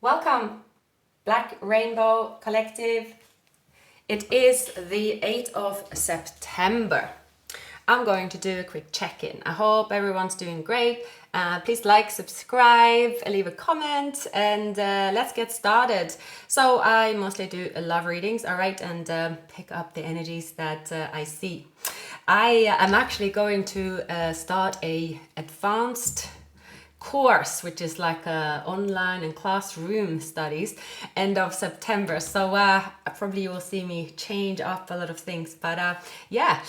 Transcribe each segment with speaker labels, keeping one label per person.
Speaker 1: Welcome, Black Rainbow Collective. It is the 8th of September. I'm going to do a quick check-in. I hope everyone's doing great. Please like, subscribe, leave a comment, and let's get started. So I mostly do love readings, all right, and pick up the energies that I see. I am actually going to start a advanced course, which is like online and classroom studies, end of September. So probably you will see me change up a lot of things, but yeah,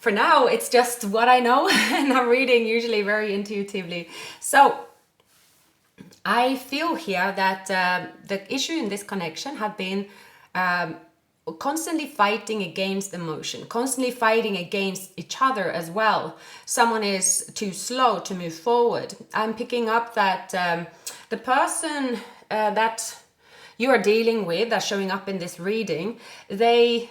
Speaker 1: for now it's just what I know and I'm reading usually very intuitively. So I feel here that the issue in this connection have been constantly fighting against emotion, constantly fighting against each other as well. Someone is too slow to move forward. I'm picking up that the person that you are dealing with, that's showing up in this reading, they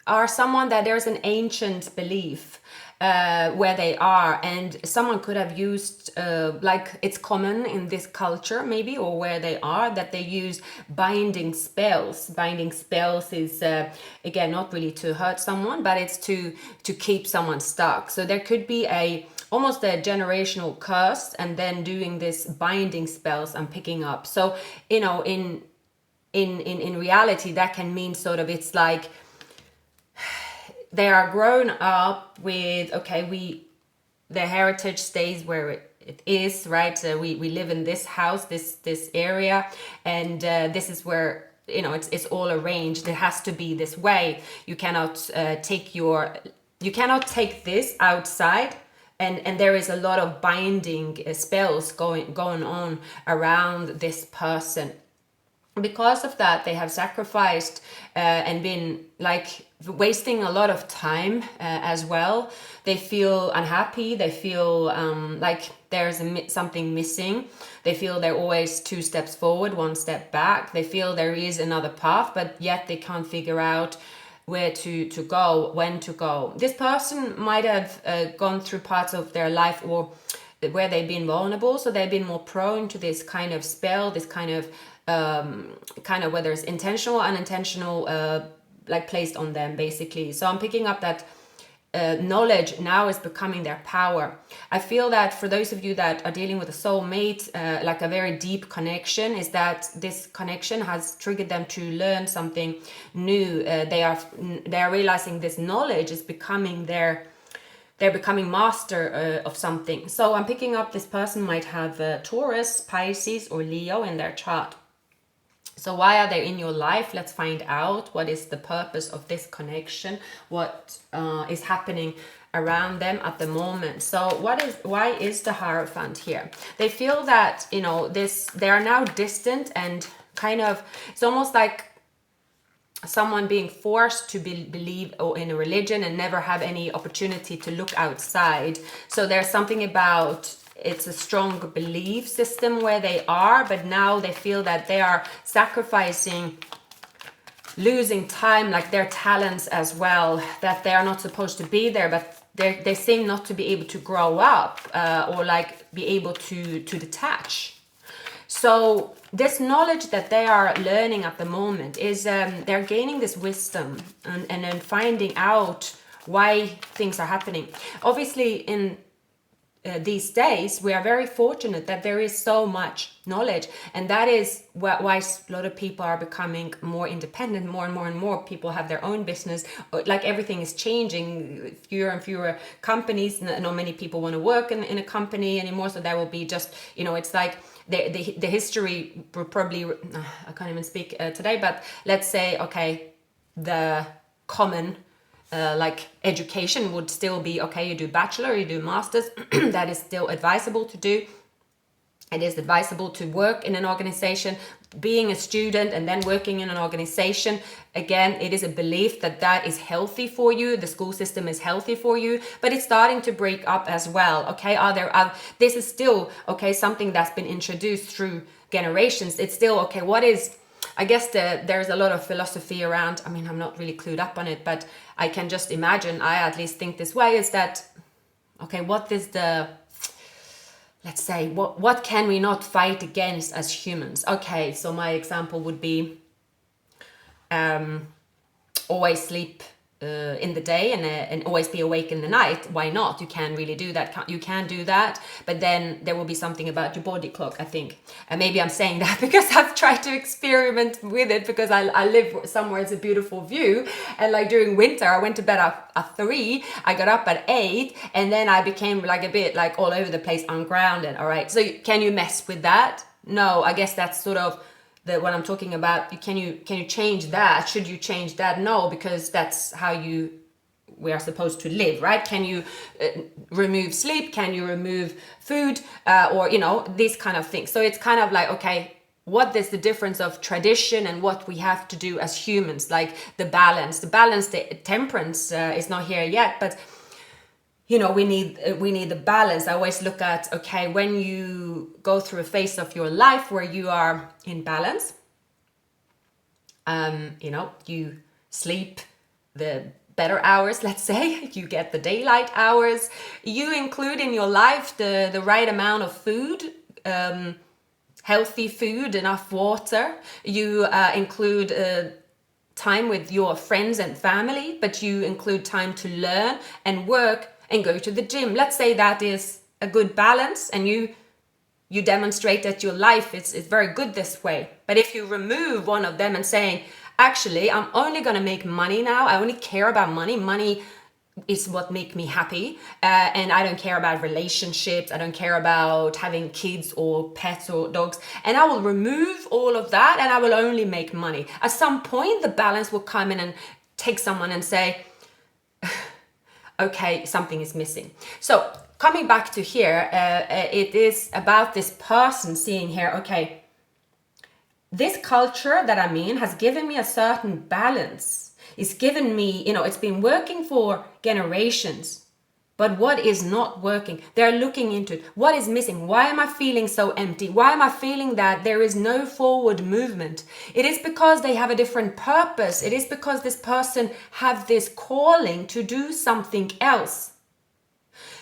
Speaker 1: are someone that there's an ancient belief where they are, and someone could have used like it's common in this culture maybe, or where they are, that they use binding spells. Binding spells is again not really to hurt someone, but it's to keep someone stuck. So there could be almost a generational curse, and then doing this binding spells I'm picking up. So you know, in reality that can mean sort of, it's like they are grown up with, okay, their heritage stays where it is, right? So we live in this house, this area, and this is where, you know, it's all arranged. It has to be this way. You cannot take this outside. And there is a lot of binding spells going on around this person. Because of that, they have sacrificed and been like wasting a lot of time as well. They feel unhappy. They feel like there's something missing. They feel they're always 2 steps forward, 1 step back. They feel there is another path, but yet they can't figure out where to go, when to go. This person might have gone through parts of their life or where they've been vulnerable, so they've been more prone to this kind of spell, this kind of whether it's intentional or unintentional, like placed on them basically. So I'm picking up that knowledge now is becoming their power. I feel that for those of you that are dealing with a soulmate, like a very deep connection, is that this connection has triggered them to learn something new. They are realizing this knowledge is becoming they're becoming master of something. So I'm picking up this person might have Taurus, Pisces, or Leo in their chart. So why are they in your life? Let's find out what is the purpose of this connection, what is happening around them at the moment. So why is the Hierophant here? They feel that, you know, they are now distant and kind of, it's almost like someone being forced to believe in a religion and never have any opportunity to look outside. So there's something about, it's a strong belief system where they are, but now they feel that they are sacrificing, losing time, like their talents as well, that they are not supposed to be there, but they seem not to be able to grow up or like be able to detach. So this knowledge that they are learning at the moment is they're gaining this wisdom and then finding out why things are happening. Obviously, in these days, we are very fortunate that there is so much knowledge, and that is why a lot of people are becoming more independent. More and more people have their own business. Like everything is changing. Fewer and fewer companies. Not many people want to work in a company anymore. So there will be just, you know, it's like the history probably, I can't even speak today, but let's say, okay, the common like education would still be, okay, you do bachelor, you do masters. That is still advisable to do. It is advisable to work in an organization, being a student and then working in an organization. Again, it is a belief that is healthy for you. The school system is healthy for you, but it's starting to break up as well. Okay, this is still, okay, something that's been introduced through generations. It's still, okay, what is, I guess there's a lot of philosophy around. I mean, I'm not really clued up on it, but I can just imagine, I at least think this way, is that, okay, what is the let's say, what can we not fight against as humans? Okay, so my example would be always sleep in the day and always be awake in the night. Why not? You can really do that. You can do that, but then there will be something about your body clock, I think. And maybe I'm saying that because I've tried to experiment with it, because I live somewhere it's a beautiful view, and like during winter I went to bed at 3, I got up at 8, and then I became like a bit like all over the place, ungrounded. All right, so can you mess with that? No, I guess that's sort of what I'm talking about. Can you change that? Should you change that? No, because that's how we are supposed to live, right? Can you remove sleep? Can you remove food? Or these kind of things. So it's kind of like, okay, what is the difference of tradition and what we have to do as humans? Like the temperance is not here yet, but we need the balance. I always look at, okay, when you go through a phase of your life where you are in balance, you sleep the better hours, let's say, you get the daylight hours, you include in your life the right amount of food, healthy food, enough water, you include time with your friends and family, but you include time to learn and work and go to the gym. Let's say that is a good balance, and you demonstrate that your life is very good this way. But if you remove one of them and saying, actually, I'm only going to make money now, I only care about money is what make me happy, and I don't care about relationships, I don't care about having kids or pets or dogs, and I will remove all of that and I will only make money. At some point the balance will come in and take someone and say, okay, something is missing. So coming back to here, it is about this person seeing here, okay, this culture that I'm in has given me a certain balance. It's given me, it's been working for generations, but what is not working? They're looking into it. What is missing? Why am I feeling so empty? Why am I feeling that there is no forward movement? It is because they have a different purpose. It is because this person have this calling to do something else.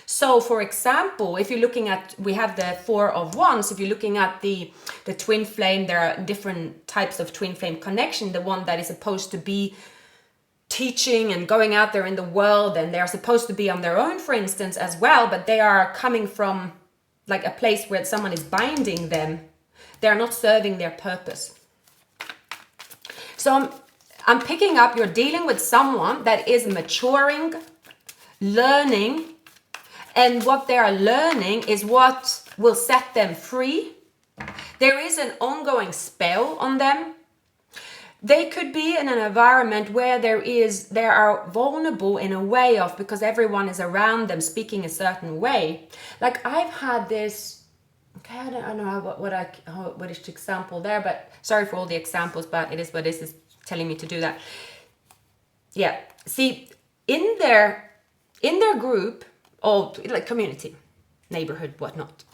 Speaker 1: So for example, if you're looking at, we have the 4 of Wands. If you're looking at the twin flame, there are different types of twin flame connection. The one that is supposed to be teaching and going out there in the world, and they're supposed to be on their own, for instance, as well, but they are coming from like a place where someone is binding them. They're not serving their purpose. So I'm picking up, you're dealing with someone that is maturing, learning, and what they are learning is what will set them free. There is an ongoing spell on them. They could be in an environment where they are vulnerable in a way of, because everyone is around them speaking a certain way. Like I've had this, okay, I don't know what is the example there, but sorry for all the examples, but it is what this is telling me to do that. Yeah, see, in their group or like community, neighborhood, whatnot,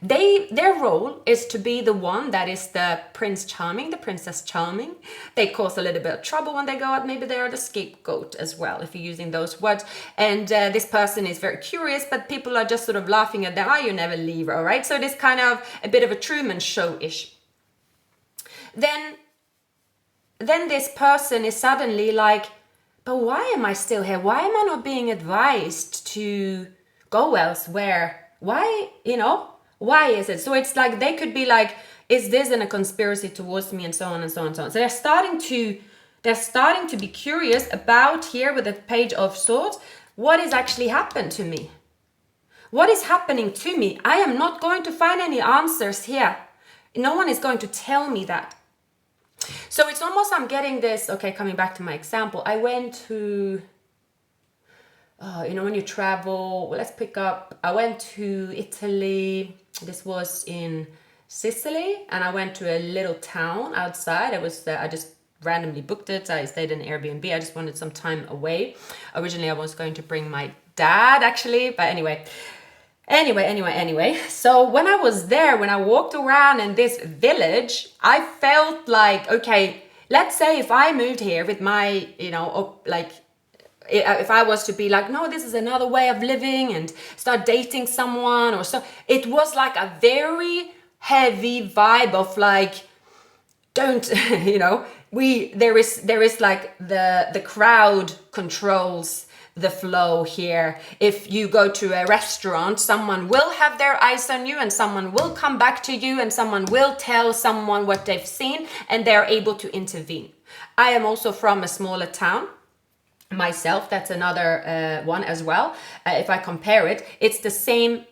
Speaker 1: their role is to be the one that is the Prince Charming, the Princess Charming. They cause a little bit of trouble when they go out. Maybe they are the scapegoat as well, if you're using those words. And this person is very curious, but people are just sort of laughing at them. Oh, you never leave, all right? So it is kind of a bit of a Truman Show-ish. Then this person is suddenly like, but why am I still here? Why am I not being advised to go elsewhere? Why, why is it? So it's like they could be like, is this in a conspiracy towards me, and so on and so on and so on. So they're starting to be curious about, here with the Page of Swords, what is actually happened to me? What is happening to me? I am not going to find any answers here. No one is going to tell me that. So it's almost, I'm getting this, okay, coming back to my example. I went to, when you travel, well, let's pick up, I went to Italy. This was in Sicily, and I went to a little town outside. I just randomly booked it. I stayed in Airbnb. I just wanted some time away. Originally, I was going to bring my dad, actually, but anyway. So when I was there, when I walked around in this village, I felt like, okay, let's say if I moved here with my, if I was to be like, no, this is another way of living, and start dating someone or so, it was like a very heavy vibe of like, don't, there is like the crowd controls the flow here. If you go to a restaurant, someone will have their eyes on you, and someone will come back to you, and someone will tell someone what they've seen, and they're able to intervene. I am also from a smaller town myself. That's another one as well. If I compare it, it's the same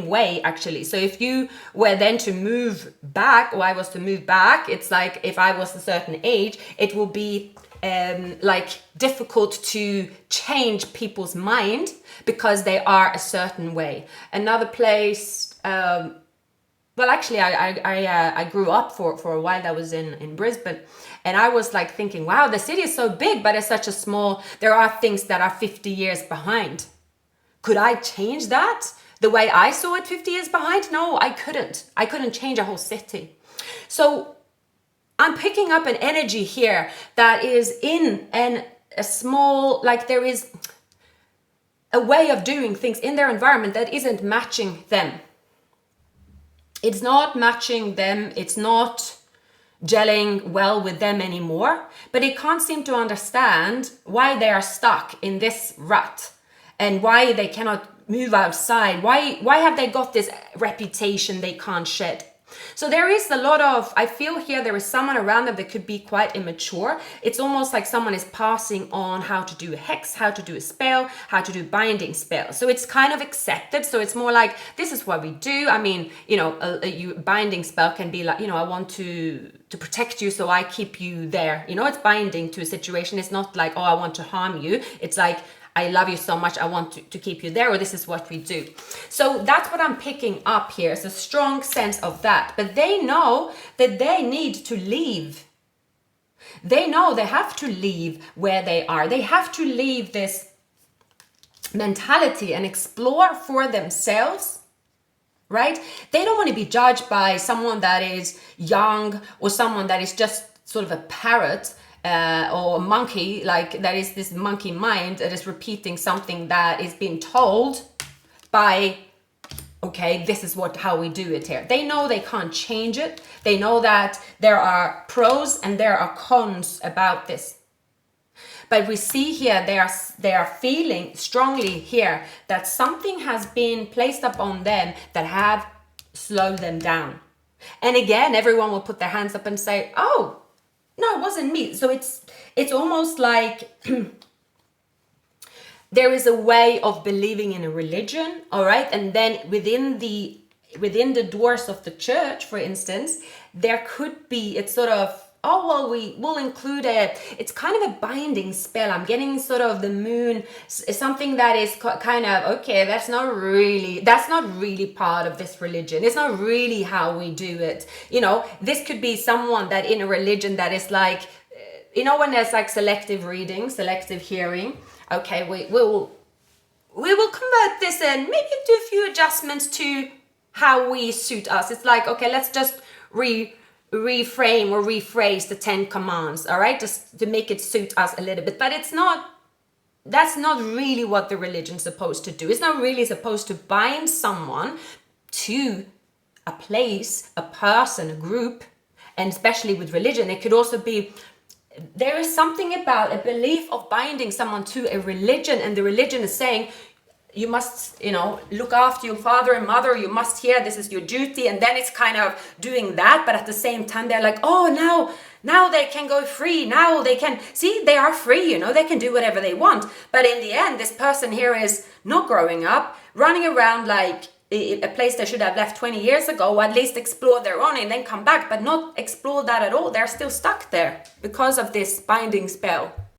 Speaker 1: way actually. So if you were then to move back, or I was to move back, it's like if I was a certain age, it will be like difficult to change people's mind because they are a certain way. Another place, well, actually, I grew up for a while. I was in Brisbane, and I was like thinking, wow, the city is so big, but it's such a small. There are things that are 50 years behind. Could I change that the way I saw it 50 years behind? No, I couldn't. I couldn't change a whole city. So I'm picking up an energy here that is in a small, like there is a way of doing things in their environment that isn't matching them. It's not matching them. It's not gelling well with them anymore, but they can't seem to understand why they are stuck in this rut and why they cannot move outside. Why have they got this reputation they can't shed? So there is a lot of, I feel here there is someone around them that could be quite immature. It's almost like someone is passing on how to do a hex, how to do a spell, how to do binding spell. So it's kind of accepted. So it's more like, this is what we do. I mean, a binding spell can be like, I want to protect you, so I keep you there. It's binding to a situation. It's not like, oh, I want to harm you. It's like, I love you so much, I want to keep you there, or this is what we do. So that's what I'm picking up here. It's a strong sense of that. But they know that they need to leave. They know they have to leave where they are. They have to leave this mentality and explore for themselves, right? They don't want to be judged by someone that is young or someone that is just sort of a parrot. Or a monkey, like there is this monkey mind that is repeating something that is being told by, okay, this is how we do it here. They know they can't change it. They know that there are pros and there are cons about this. But we see here they are feeling strongly here that something has been placed upon them that have slowed them down. And again, everyone will put their hands up and say, oh, no, it wasn't me. So it's almost like there is a way of believing in a religion, all right? And then within the doors of the church, for instance, there could be, it's sort of, oh, well, we'll include it's kind of a binding spell. I'm getting sort of the moon, something that is kind of, okay, that's not really part of this religion. It's not really how we do it. This could be someone that in a religion that is like, when there's like selective reading, selective hearing, okay, we will convert this and maybe do a few adjustments to how we suit us. It's like, okay, let's just reframe or rephrase the 10 commands, all right, just to make it suit us a little bit. But that's not really what the religion's supposed to do. It's not really supposed to bind someone to a place, a person, a group. And especially with religion, it could also be, there is something about a belief of binding someone to a religion, and the religion is saying, you must, look after your father and mother, you must hear, this is your duty. And then it's kind of doing that. But at the same time, they're like, oh, now they can go free. Now they can, see, they are free, they can do whatever they want. But in the end, this person here is not growing up, running around like a place they should have left 20 years ago, or at least explore their own and then come back, but not explore that at all. They're still stuck there because of this binding spell.